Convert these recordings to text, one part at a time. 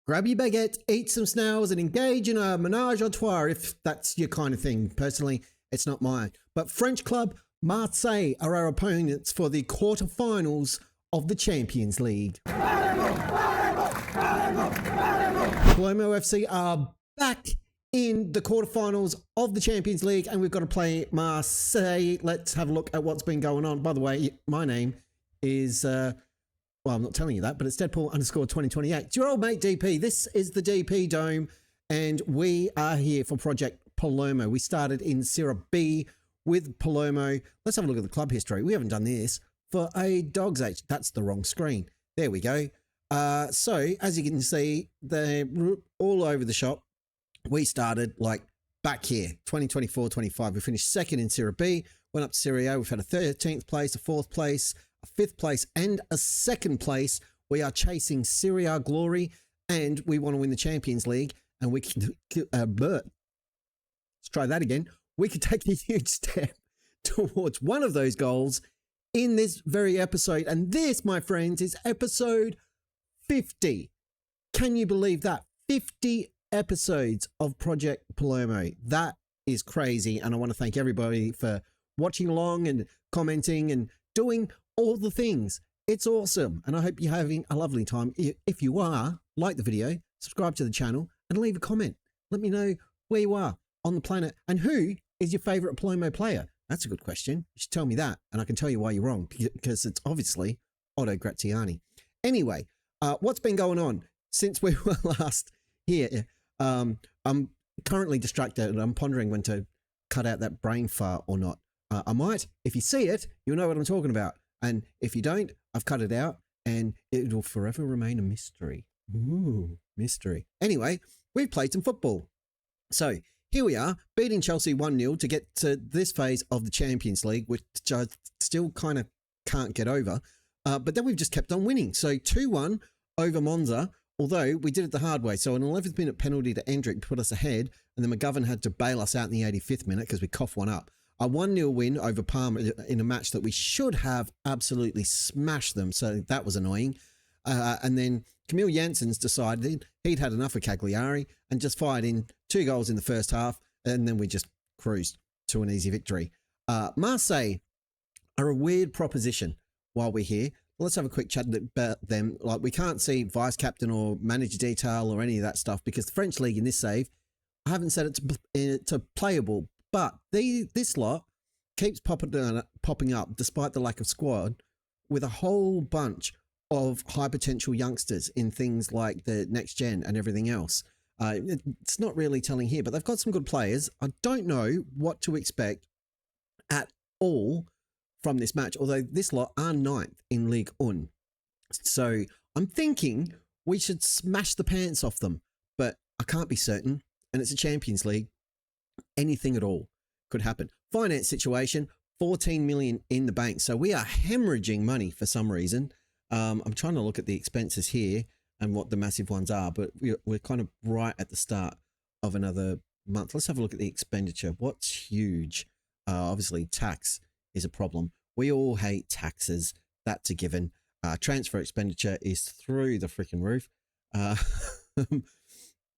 Grab your baguette, eat some snails, and engage in a menage a trois if that's your kind of thing. Personally, it's not mine. But French club Marseille are our opponents for the quarterfinals of the Champions League. Palermo FC are back in the quarterfinals of the Champions League, and we've got to play Marseille. Let's have a look at what's been going on. By the way, my name is... well, I'm not telling you that, but it's Deadpool_2028. It's your old mate DP. This is the DP Dome, and we are here for Project Palermo. We started in Serie B with Palermo. Let's have a look at the club history. We haven't done this for a dog's age. That's the wrong screen. There we go. So, as you can see, they're all over the shop. We started like back here, 2024-25. We finished second in Serie B, went up to Serie A. We've had a 13th place, a 4th place, a 5th place and a 2nd place. We are chasing Serie A glory, and we want to win the Champions League, and we can let's try that again. We could take a huge step towards one of those goals in this very episode, and this, my friends, is episode 50. Can you believe that? 50 episodes of Project Palermo. That is crazy, and I want to thank everybody for watching along and commenting and doing all the things. It's awesome, and I hope you're having a lovely time. If you are, like the video, subscribe to the channel, and leave a comment. Let me know where you are on the planet, and who is your favorite Palermo player? That's a good question. You should tell me that, and I can tell you why you're wrong, because it's obviously Otto Graziani. Anyway, what's been going on since we were last here? I'm currently distracted, and I'm pondering when to cut out that brain fart or not. I might. If you see it, you'll know what I'm talking about. And if you don't, I've cut it out, and it will forever remain a mystery. Ooh, mystery. Anyway, we've played some football. So here we are, beating Chelsea 1-0 to get to this phase of the Champions League, which I still kind of can't get over. But then we've just kept on winning. So 2-1 over Monza, although we did it the hard way. So an 11th minute penalty to Endrick put us ahead, and then McGovern had to bail us out in the 85th minute because we coughed one up. A 1-0 win over Parma in a match that we should have absolutely smashed them. So that was annoying. And then Camille Janssens decided he'd had enough of Cagliari and just fired in 2 goals in the first half. And then we just cruised to an easy victory. Marseille are a weird proposition while we're here. Let's have a quick chat about them. Like, we can't see vice captain or manager detail or any of that stuff because the French league in this save, I haven't set it to playable. But this lot keeps popping up despite the lack of squad, with a whole bunch of high potential youngsters in things like the next gen and everything else. It's not really telling here, but they've got some good players. I don't know what to expect at all from this match, although this lot are 9th in Ligue 1. So I'm thinking we should smash the pants off them, but I can't be certain, and it's a Champions League. Anything at all could happen. Finance situation, 14 million in the bank. So we are hemorrhaging money for some reason. I'm trying to look at the expenses here and what the massive ones are, but we're kind of right at the start of another month. Let's have a look at the expenditure. What's huge? Obviously, tax is a problem. We all hate taxes. That's a given. Transfer expenditure is through the freaking roof.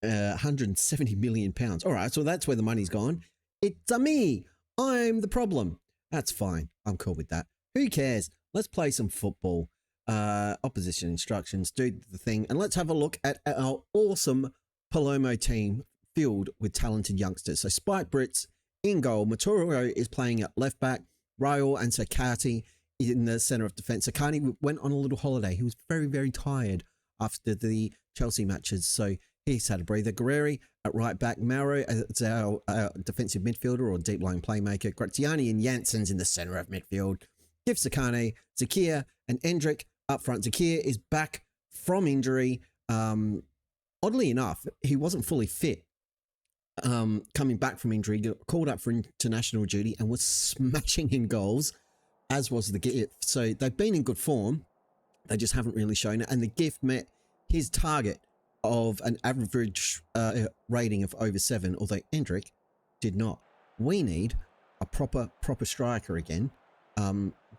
170 million pounds. All right, so that's where the money's gone. It's me. I'm the problem. That's fine. I'm cool with that. Who cares? Let's play some football. Opposition instructions, do the thing, and let's have a look at our awesome Palermo team filled with talented youngsters. So Spike Brits in goal. Maturo is playing at left back. Raul and Sakati in the centre of defence. Sakati went on a little holiday. He was very, very tired after the Chelsea matches, so he's had a breather. Guerreri at right back. Mauro as our defensive midfielder or deep line playmaker. Graziani and Janssens in the centre of midfield. Give Sakane, Zakir and Endrick up front. Zakir is back from injury. Oddly enough, he wasn't fully fit coming back from injury. Called up for international duty and was smashing in goals, as was the gift. So they've been in good form. They just haven't really shown it. And the gift met his target of an average rating of over 7, although Endrick did not. We need a proper striker again.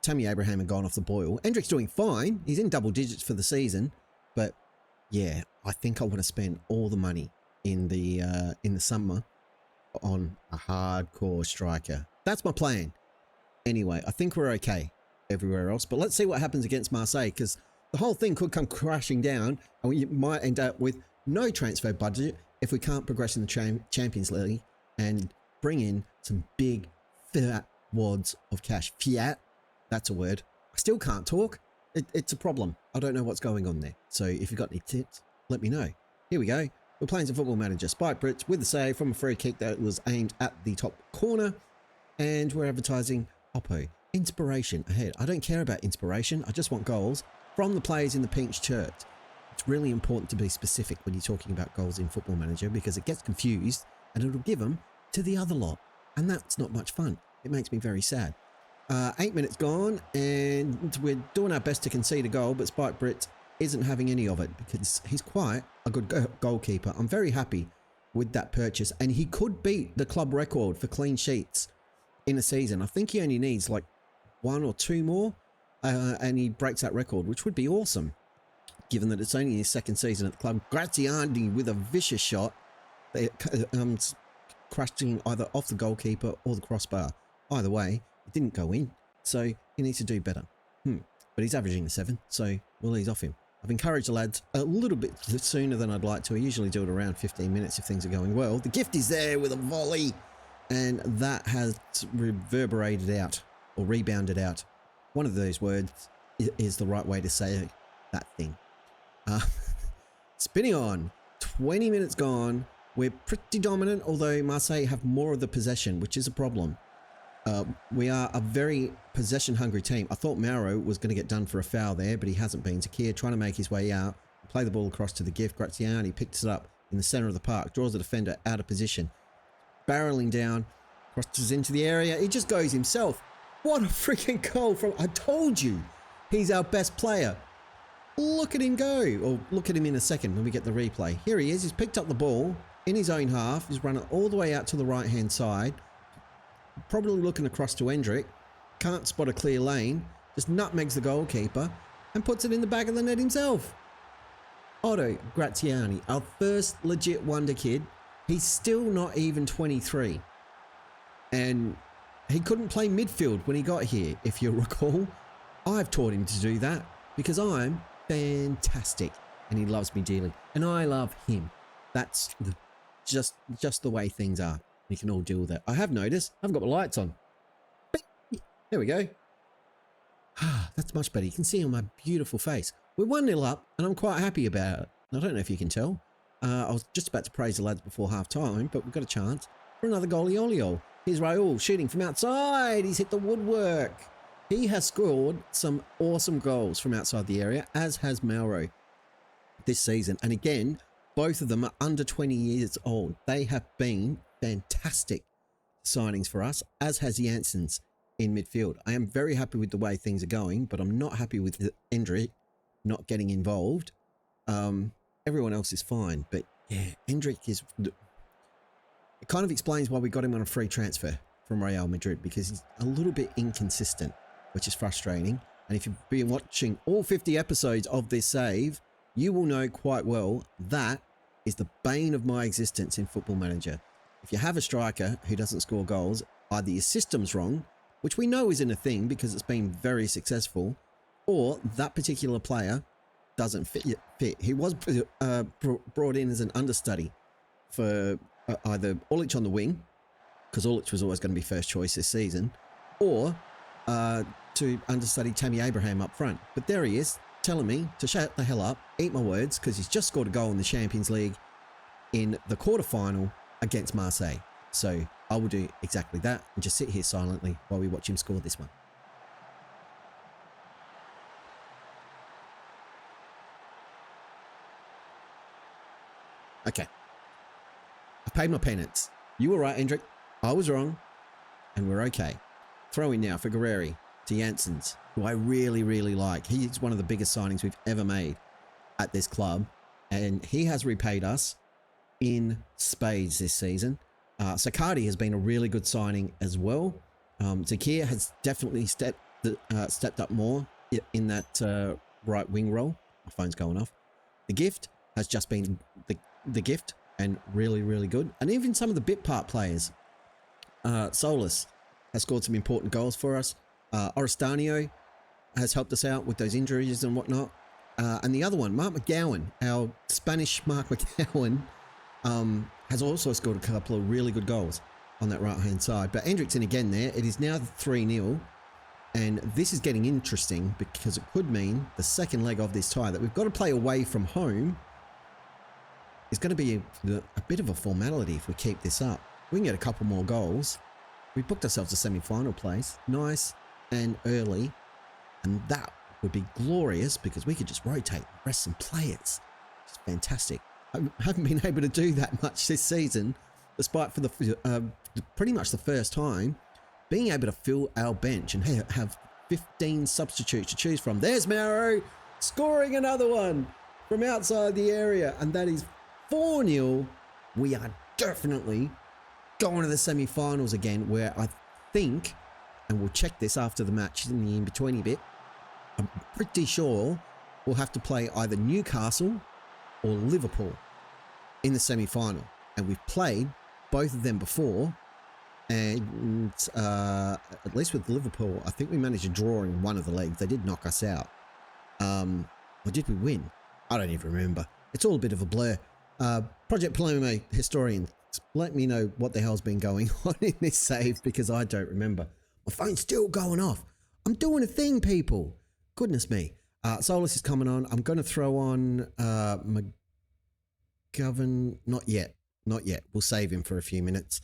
Tammy Abraham had gone off the boil. Endrick's doing fine. He's in double digits for the season, but yeah, I think I want to spend all the money in the summer on a hardcore striker. That's my plan. Anyway, I think we're okay everywhere else, but let's see what happens against Marseille, because the whole thing could come crashing down and we might end up with no transfer budget if we can't progress in the Champions League and bring in some big fat wads of cash. Fiat, that's a word. I still can't talk. It's a problem. I don't know what's going on there. So if you've got any tips, let me know. Here we go. We're playing some Football Manager. Spike Brits with the save from a free kick that was aimed at the top corner. And we're advertising Oppo. Inspiration ahead. I don't care about inspiration. I just want goals from the players in the pink shirt. It's really important to be specific when you're talking about goals in Football Manager, because it gets confused and it'll give them to the other lot. And that's not much fun. It makes me very sad. 8 minutes gone and we're doing our best to concede a goal, but Spike Britt isn't having any of it because he's quite a good goalkeeper. I'm very happy with that purchase, and he could beat the club record for clean sheets in a season. I think he only needs like 1 or 2 more and he breaks that record, which would be awesome given that it's only his second season at the club. Graziani with a vicious shot, crashing either off the goalkeeper or the crossbar. Either way, it didn't go in, so he needs to do better. But he's averaging a 7, so we'll ease off him. I've encouraged the lads a little bit sooner than I'd like to. I usually do it around 15 minutes if things are going well. The gift is there with a volley, and that has reverberated out or rebounded out. One of those words is the right way to say that thing. Spinning on. 20 minutes gone. We're pretty dominant, although Marseille have more of the possession, which is a problem. We are a very possession-hungry team. I thought Mauro was going to get done for a foul there, but he hasn't been. Zakir trying to make his way out, play the ball across to the gift. Graziani picks it up in the center of the park, draws the defender out of position, barreling down, crosses into the area. He just goes himself. What a freaking goal from... I told you, he's our best player. Look at him go. Or look at him in a second when we get the replay. Here he is. He's picked up the ball in his own half. He's running all the way out to the right-hand side. Probably looking across to Hendrick. Can't spot a clear lane. Just nutmegs the goalkeeper and puts it in the back of the net himself. Otto Graziani, our first legit wonder kid. He's still not even 23. And he couldn't play midfield when he got here, if you recall. I've taught him to do that because I'm fantastic and he loves me dearly. And I love him. That's just the way things are. You can all deal with that. I have noticed I haven't got my lights on. There we go. That's much better. You can see on my beautiful face. We're 1-0 up and I'm quite happy about it. I don't know if you can tell. I was just about to praise the lads before half time, but we've got a chance for another goalie. Here's Raul shooting from outside. He's hit the woodwork. He has scored some awesome goals from outside the area, as has Mauro this season. And again, both of them are under 20 years old. They have been fantastic signings for us, as has Janssens in midfield. I am very happy with the way things are going, but I'm not happy with Hendrick not getting involved. Everyone else is fine, but yeah, Hendrick is... It kind of explains why we got him on a free transfer from Real Madrid, because he's a little bit inconsistent, which is frustrating. And if you've been watching all 50 episodes of this save, you will know quite well that is the bane of my existence in Football Manager. If you have a striker who doesn't score goals, either your system's wrong, which we know isn't a thing because it's been very successful, or that particular player doesn't fit. He was brought in as an understudy for either Ulic on the wing, because Ulic was always going to be first choice this season, or to understudy Tammy Abraham up front. But there he is, telling me to shut the hell up, eat my words, because he's just scored a goal in the Champions League in the quarterfinal against Marseille. So I will do exactly that and just sit here silently while we watch him score this one. Okay. I paid my penance. You were right, Hendrick. I was wrong. And we're okay. Throw in now for Guerreri to Janssens, who I really, really like. He's one of the biggest signings we've ever made at this club. And he has repaid us in spades this season. Sakardi has been a really good signing as well. Zakir has definitely stepped up more in that right wing role. My phone's going off. The gift has just been the gift and really, really good. And even some of the bit part players. Solus has scored some important goals for us. Oristanio has helped us out with those injuries and whatnot. And the other one, Mark McGowan, our Spanish Mark McGowan, has also scored a couple of really good goals on that right-hand side. But Hendrickson again there. It is now 3-0. And this is getting interesting because it could mean the second leg of this tie that we've got to play away from home is going to be a bit of a formality if we keep this up. We can get a couple more goals. We booked ourselves a semi-final place. Nice and early. And that would be glorious because we could just rotate and rest some players. It's fantastic. I haven't been able to do that much this season, despite for the pretty much the first time being able to fill our bench and have 15 substitutes to choose from. There's Mauro scoring another one from outside the area, and that is 4-0. We are definitely going to the semi-finals again, where I think, and we'll check this after the match in the in-between bit, I'm pretty sure we'll have to play either Newcastle or Liverpool in the semi-final. And we've played both of them before. And at least with Liverpool, I think we managed to draw in one of the legs. They did knock us out. Or did we win? I don't even remember. It's all a bit of a blur. Project Palermo historian, let me know what the hell's been going on in this save because I don't remember. My phone's still going off. I'm doing a thing, people. Goodness me. Solus is coming on. I'm going to throw on McGovern. Not yet. Not yet. We'll save him for a few minutes.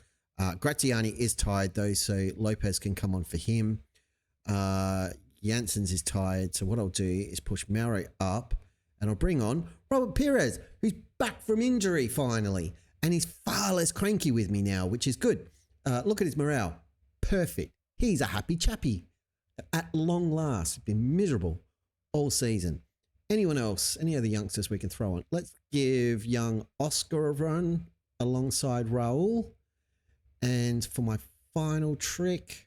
Graziani is tired though, so Lopez can come on for him. Janssens is tired, so what I'll do is push Mauro up and I'll bring on Robert Perez, who's back from injury finally. And he's far less cranky with me now, which is good. Look at his morale. Perfect. He's a happy chappy. At long last. Been miserable all season. Anyone else? Any other youngsters we can throw on? Let's give young Oscar a run alongside Raul. And for my final trick,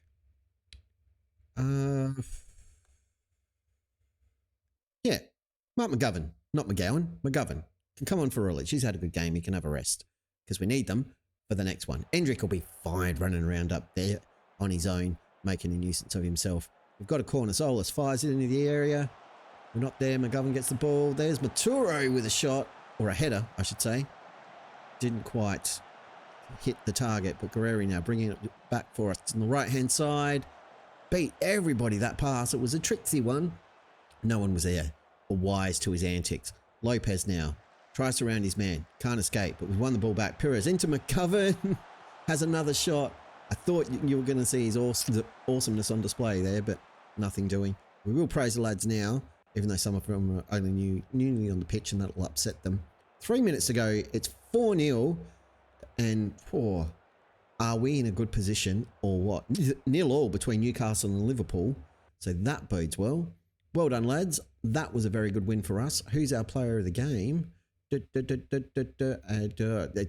yeah, Mark McGovern, not McGowan, McGovern can come on for early. She's had a good game. He can have a rest because we need them for the next one. Hendrick will be fine running around up there on his own, making a nuisance of himself. We've got a corner. Solus fires it into the area. We're not there. McGovern gets the ball. There's Maturo with a shot, or a header, I should say. Didn't quite hit the target, but Guerreri now bringing it back for us on the right-hand side. Beat everybody that pass. It was a tricksy one. No one was there or wise to his antics. Lopez now tries to round his man. Can't escape, but we've won the ball back. Perez into McGovern. Has another shot. I thought you were going to see his awesomeness on display there, but nothing doing. We will praise the lads now, even though some of them are only newly on the pitch and that'll upset them. 3 minutes to go. It's 4-0. And are we in a good position or what? 0-0 between Newcastle and Liverpool. So that bodes well. Well done, lads. That was a very good win for us. Who's our player of the game? It's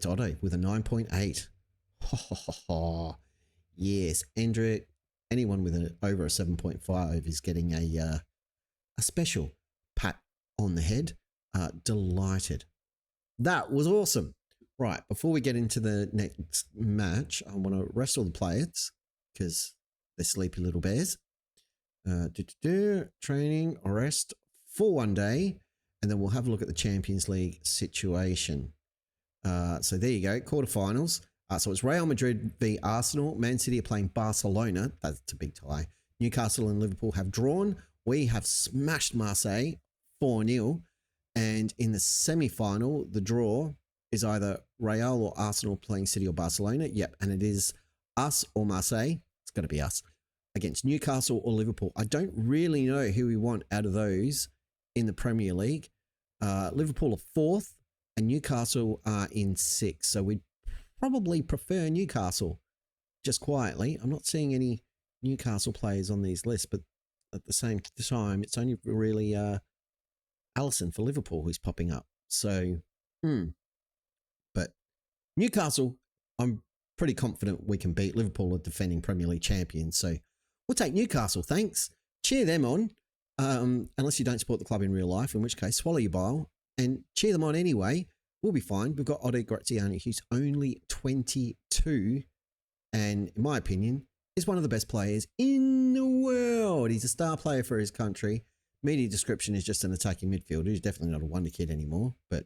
Otto with a 9.8. Yes, Hendrick. Anyone with over a 7.5 is getting a special pat on the head. Delighted. That was awesome. Right, before we get into the next match, I want to rest all the players because they're sleepy little bears. Training, rest for one day, and then we'll have a look at the Champions League situation. So there you go, quarterfinals. So it's Real Madrid v Arsenal. Man City are playing Barcelona. That's a big tie. Newcastle and Liverpool have drawn. We have smashed Marseille 4-0. And in the semi-final, the draw is either Real or Arsenal playing City or Barcelona. Yep, and it is us or Marseille. It's got to be us against Newcastle or Liverpool. I don't really know who we want out of those in the Premier League. Liverpool are 4th and Newcastle are in 6th. So we'd probably prefer Newcastle just quietly. I'm not seeing any Newcastle players on these lists, but at the same time, it's only really Alisson for Liverpool who's popping up. So, But Newcastle, I'm pretty confident we can beat. Liverpool are defending Premier League champions. So we'll take Newcastle, thanks. Cheer them on. Unless you don't support the club in real life, in which case, swallow your bile and cheer them on anyway. We'll be fine. We've got Ode Graziani, who's only 22, and in my opinion, is one of the best players in the world. He's a star player for his country. Media description is just an attacking midfielder. He's definitely not a wonder kid anymore. But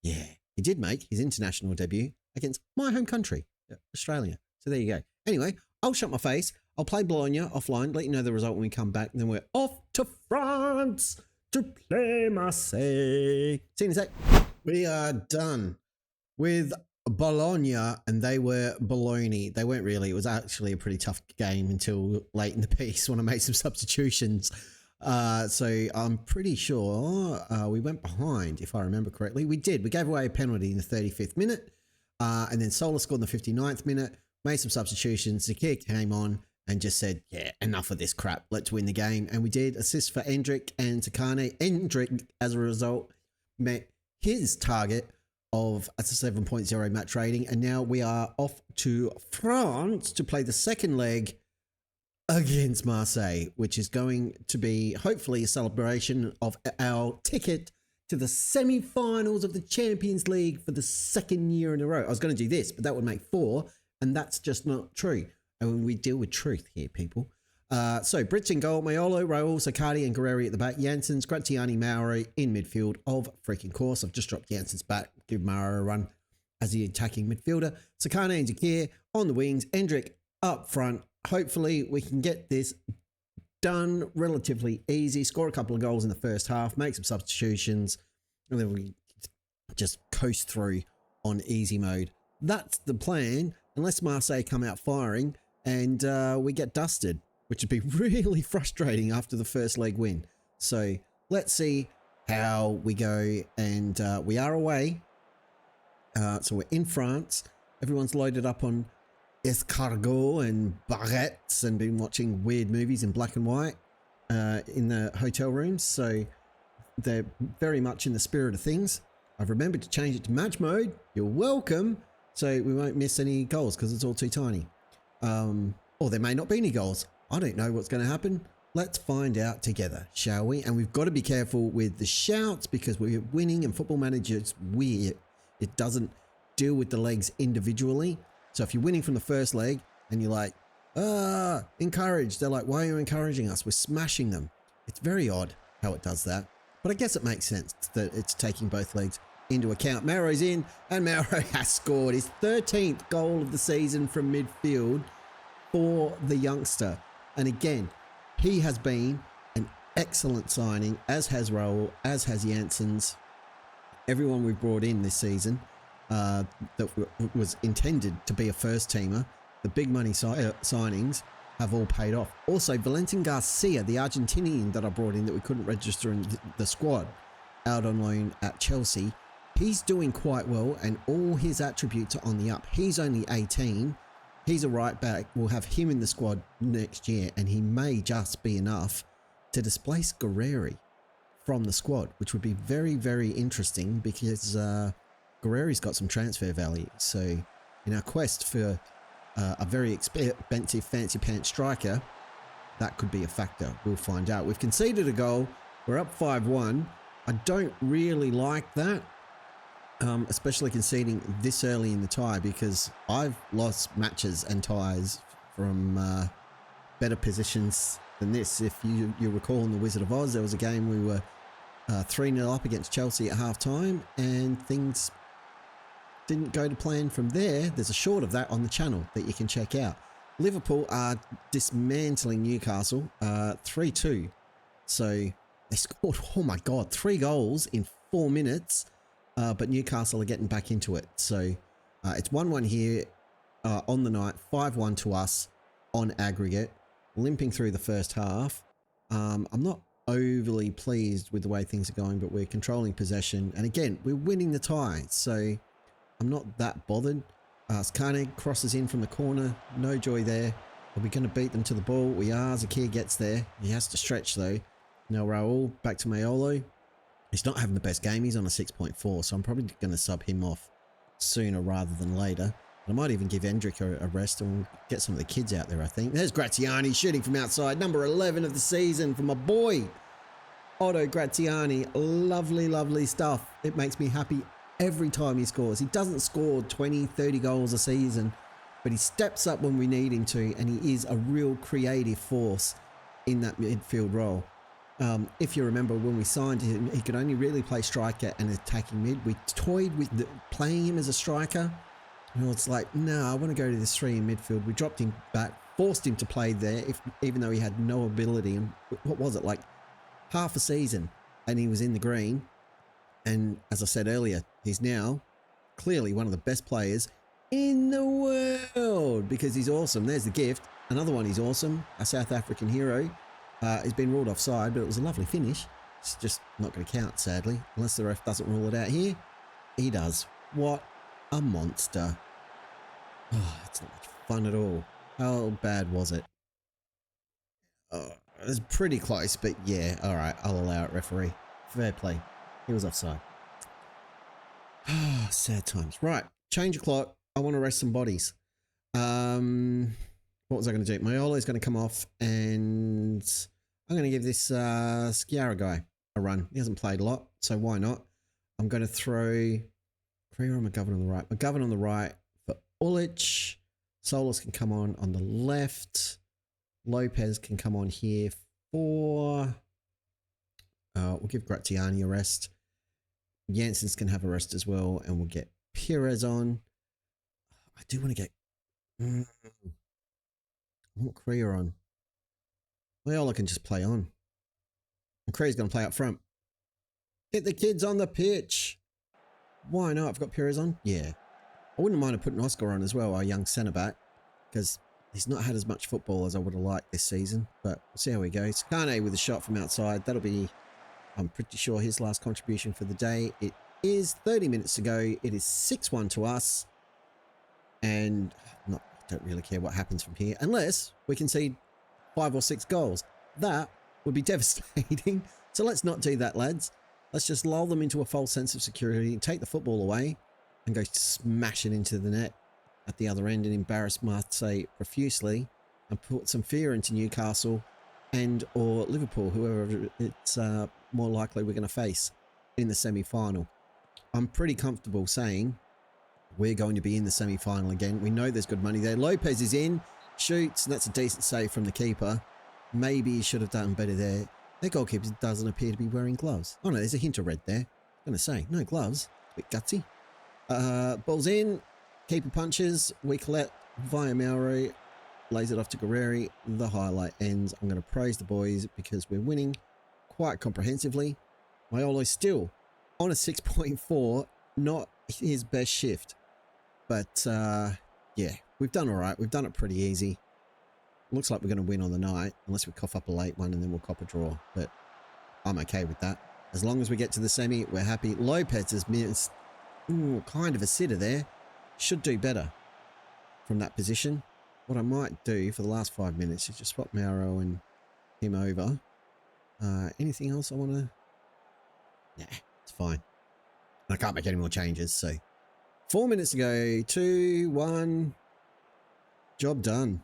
yeah, he did make his international debut against my home country, Australia. So there you go. Anyway, I'll shut my face. I'll play Bologna offline, let you know the result when we come back. And then we're off to France to play Marseille. See you in a sec. We are done with Bologna, and they were baloney. They weren't really. It was actually a pretty tough game until late in the piece when I made some substitutions. So I'm pretty sure we went behind, if I remember correctly. We did. We gave away a penalty in the 35th minute, and then Sola scored in the 59th minute, made some substitutions. Zakir came on and just said, yeah, enough of this crap. Let's win the game. And we did. Assist for Endrick and Takane. Endrick, as a result, met his target of a 7.0 match rating. And now we are off to France to play the second leg against Marseille, which is going to be hopefully a celebration of our ticket to the semi-finals of the Champions League for the second year in a row. I was going to do this, but that would make 4, and that's just not true. And we deal with truth here, people. So Brits in goal, Mayolo, Raul, Sacardi and Guerreri at the back, Janssens, Graziani, Mauro in midfield. Of freaking course, I've just dropped Janssens back, give Mauro a run as the attacking midfielder. Sakane and Zakir on the wings, Endrick up front. Hopefully we can get this done relatively easy, score a couple of goals in the first half, make some substitutions, and then we just coast through on easy mode. That's the plan, unless Marseille come out firing and we get dusted, which would be really frustrating after the first leg win. So let's see how we go. And we are away. So we're in France. Everyone's loaded up on escargot and baguettes and been watching weird movies in black and white in the hotel rooms. So they're very much in the spirit of things. I've remembered to change it to match mode. You're welcome. So we won't miss any goals because it's all too tiny. Or there may not be any goals. I don't know what's going to happen. Let's find out together, shall we? And we've got to be careful with the shouts because we're winning, and Football Manager's weird. It doesn't deal with the legs individually. So if you're winning from the first leg and you're like, encourage, they're like, why are you encouraging us? We're smashing them. It's very odd how it does that. But I guess it makes sense that it's taking both legs into account. Mauro's in, and Mauro has scored his 13th goal of the season from midfield for the youngster. And again, he has been an excellent signing, as has Raul, as has Janssens. Everyone we've brought in this season that was intended to be a first teamer, the big money signings have all paid off. Also, Valentin Garcia, the Argentinian that I brought in that we couldn't register in the squad, out on loan at Chelsea, he's doing quite well and all his attributes are on the up. He's only 18. He's a right back. We'll have him in the squad next year, and he may just be enough to displace Guerreri from the squad, which would be very, very interesting because Guerreri's got some transfer value. So in our quest for a very expensive fancy pants striker, that could be a factor. We'll find out. We've conceded a goal. We're up 5-1. I don't really like that. Especially conceding this early in the tie, because I've lost matches and ties from better positions than this. If you recall in the Wizard of Oz, there was a game we were 3-0 up against Chelsea at half time and things didn't go to plan from there. There's a short of that on the channel that you can check out. Liverpool are dismantling Newcastle 3-2. So they scored, oh my God, 3 goals in 4 minutes. But Newcastle are getting back into it. So it's 1-1 here on the night, 5-1 to us on aggregate, limping through the first half. I'm not overly pleased with the way things are going, but we're controlling possession. And again, we're winning the tie. So I'm not that bothered. Skane crosses in from the corner. No joy there. Are we going to beat them to the ball? We are. Zakir gets there. He has to stretch though. Now Raul back to Mayolo. He's not having the best game. He's on a 6.4, so I'm probably going to sub him off sooner rather than later. I might even give Endrick a rest and we'll get some of the kids out there, I think. There's Graziani shooting from outside. Number 11 of the season for my boy. Otto Graziani, lovely, lovely stuff. It makes me happy every time he scores. He doesn't score 20, 30 goals a season, but he steps up when we need him to, and he is a real creative force in that midfield role. If you remember, when we signed him, he could only really play striker and attacking mid. We toyed with playing him as a striker, and it's like, no, I want to go to this 3 in midfield. We dropped him back, forced him to play there, even though he had no ability. And what was it, like half a season, and he was in the green. And as I said earlier, he's now clearly one of the best players in the world because he's awesome. There's the gift. Another one, he's awesome. A South African hero. He's been ruled offside, but it was a lovely finish. It's just not going to count, sadly, unless the ref doesn't rule it out here. He does. What a monster. Oh, it's not much fun at all. How bad was it? Oh, it was pretty close, but yeah, all right, I'll allow it, referee. Fair play. He was offside. Sad times. Right, change of clock. I want to rest some bodies. What was I going to do? Maiolo is going to come off, and I'm going to give this Sciarra guy a run. He hasn't played a lot, so why not? I'm going to throw Creer or McGovern on the right. McGovern on the right for Ulic. Solis can come on the left. Lopez can come on here for... we'll give Graziani a rest. Janssens can have a rest as well, and we'll get Pires on. I do want to get... I want Creer on. Well, I can just play on. And Creer's going to play up front. Get the kids on the pitch. Why not? I've got Pires on. Yeah. I wouldn't mind putting Oscar on as well, our young centre-back, because he's not had as much football as I would have liked this season, but we'll see how he goes. Kane with a shot from outside. That'll be, I'm pretty sure, his last contribution for the day. It is 30 minutes to go. It is 6-1 to us. And I don't really care what happens from here, unless we concede 5 or 6 goals. That would be devastating. So let's not do that, lads. Let's just lull them into a false sense of security, take the football away, and go smash it into the net at the other end and embarrass Marseille profusely and put some fear into Newcastle and or Liverpool, whoever it's more likely we're going to face in the semi-final. I'm pretty comfortable saying we're going to be in the semi-final again. We know there's good money there. Lopez is in, shoots, and that's a decent save from the keeper. Maybe he should have done better there. Their goalkeeper doesn't appear to be wearing gloves. Oh no, there's a hint of red there. I'm going to say, no gloves. A bit gutsy. Ball's in. Keeper punches. We collect via Mauro. Lays it off to Guerreri. The highlight ends. I'm going to praise the boys because we're winning quite comprehensively. Maiolo's still on a 6.4. Not his best shift. But, yeah, we've done all right. We've done it pretty easy. Looks like we're going to win on the night, unless we cough up a late one and then we'll cop a draw. But I'm okay with that. As long as we get to the semi, we're happy. Lopez has missed kind of a sitter there. Should do better from that position. What I might do for the last 5 minutes is just swap Mauro and him over. Anything else I want to... Nah, it's fine. I can't make any more changes, so... 4 minutes to go. 2-1. Job done.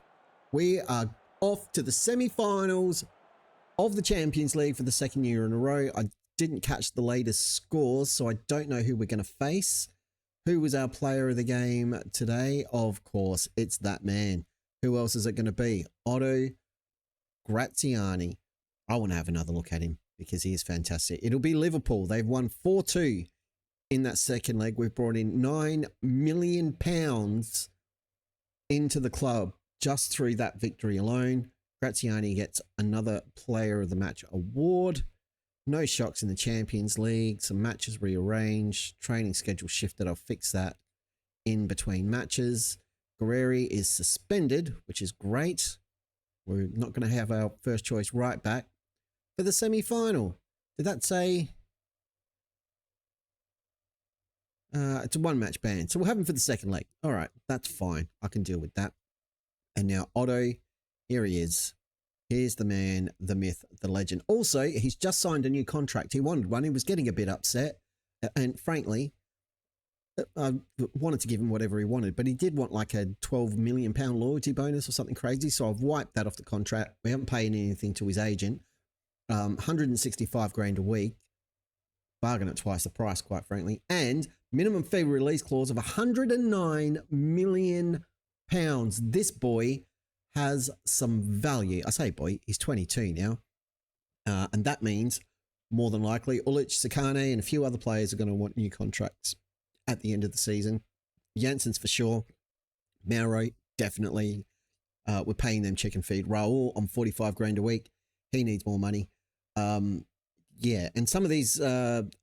We are off to the semi-finals of the Champions League for the 2nd year in a row. I didn't catch the latest scores, so I don't know who we're going to face. Who was our player of the game today? Of course, it's that man. Who else is it going to be? Otto Graziani. I want to have another look at him because he is fantastic. It'll be Liverpool. They've won 4-2 in that second leg. We've brought in £9 million into the club just through that victory alone. Graziani gets another Player of the Match award. No shocks in the Champions League. Some matches rearranged. Training schedule shifted. I'll fix that in between matches. Guerreri is suspended, which is great. We're not going to have our first choice right back for the semi-final. Did that say... it's a one-match ban. So we'll have him for the second leg. All right, that's fine. I can deal with that. And now Otto, here he is. Here's the man, the myth, the legend. Also, he's just signed a new contract. He wanted one. He was getting a bit upset. And frankly, I wanted to give him whatever he wanted. But he did want like a £12 million loyalty bonus or something crazy. So I've wiped that off the contract. We haven't paid anything to his agent. 165 grand a week, bargain at twice the price, quite frankly, and minimum fee release clause of 109 million pounds. This boy has some value. I say boy, he's 22 now. And that means more than likely Ulic, Sakane, and a few other players are going to want new contracts at the end of the season. Jansen's for sure. Mauro, definitely. We're paying them chicken feed. Raul on 45 grand a week. He needs more money. Yeah, and some of these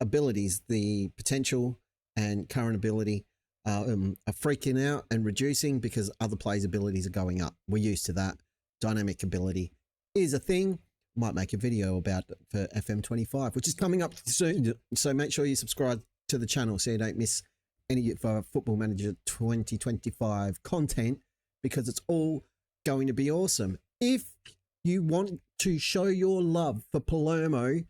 abilities, the potential and current ability, are freaking out and reducing because other players' abilities are going up. We're used to that. Dynamic ability is a thing. Might make a video about it for FM25, which is coming up soon. So make sure you subscribe to the channel so you don't miss any Football Manager 2025 content, because it's all going to be awesome. If you want to show your love for Palermo,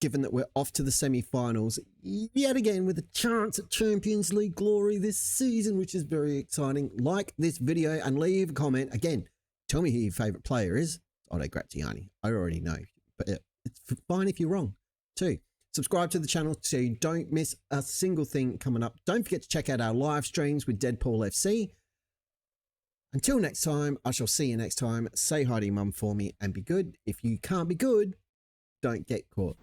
given that we're off to the semi-finals yet again with a chance at Champions League glory this season, which is very exciting, like this video and leave a comment. Again, tell me who your favourite player is. Odo Graziani. I already know, but it's fine if you're wrong too. Subscribe to the channel so you don't miss a single thing coming up. Don't forget to check out our live streams with Deadpool FC. Until next time, I shall see you next time. Say hi to your mum for me and be good. If you can't be good, don't get caught.